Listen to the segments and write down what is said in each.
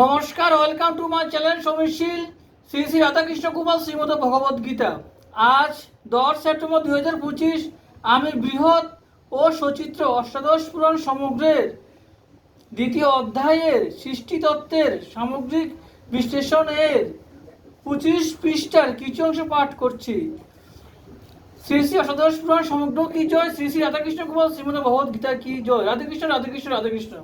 নমস্কার, welcome to my channel সমীশীল শ্রী শ্রী রাধাকৃষ্ণ কুমার শ্রীমদ ভগবদ গীতা। আজ 10 সেপ্টেম্বর 2025 আমি বৃহৎ ও সচিত্র অষ্টাদশ পুরাণ সমগ্রের দ্বিতীয় অধ্যায়ের সৃষ্টিতত্ত্বের সামগ্রিক বিশ্লেষণ এর 25 পৃষ্ঠার কিছু অংশ পাঠ করছি। শ্রী শ্রী অষ্টাদশ পুরাণ সমগ্র কি জয়, শ্রী শ্রী রাধাকৃষ্ণ কুমার শ্রীমদ ভগবদ গীতা কি জয়। রাধে কৃষ্ণ, রাধে কৃষ্ণ, রাধে কৃষ্ণ।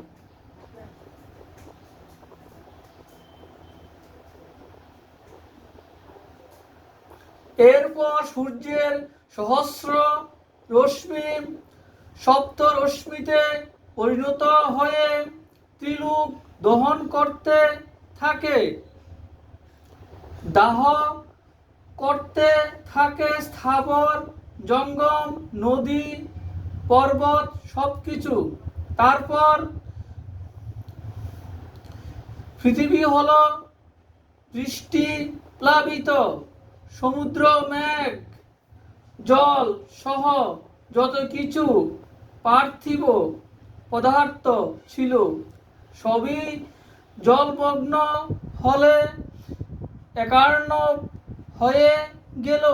এরপর সূর্যের সহস্র রশ্মি সপ্ত রশ্মিতে পরিণত হয়ে ত্রিলোক দহন করতে থাকে, দাহ করতে থাকে স্থাবর জঙ্গম, নদী, পর্বত সবকিছু। তারপর পৃথিবী হলো বৃষ্টি প্লাবিত, সমুদ্র মেঘ জল সহ যত কিছু পার্থিব পদার্থ ছিল সবই জলমগ্ন হলে একার্ণ হয়ে গেল।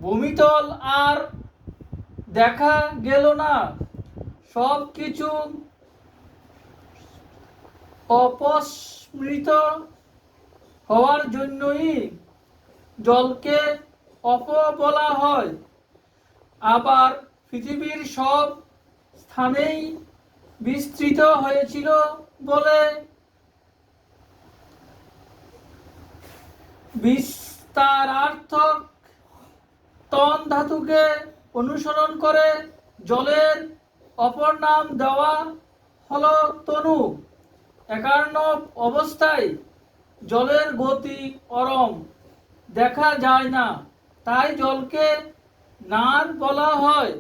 ভূমিতল আর দেখা গেল না। সব কিছু অপস্মৃত হওয়ার জন্যই জলকে অপ বলা হয়। আবার পৃথিবীর সব স্থানেই বিস্তৃত হয়েছিল বলে বিস্তারার্থক তন ধাতুকে অনুসরণ করে জলের অপর নাম দেওয়া হলো তনু। একার্ণ অবস্থায় জলের গতি অরম, দেখা যায় না, তাই জলকে নার বলা হয়।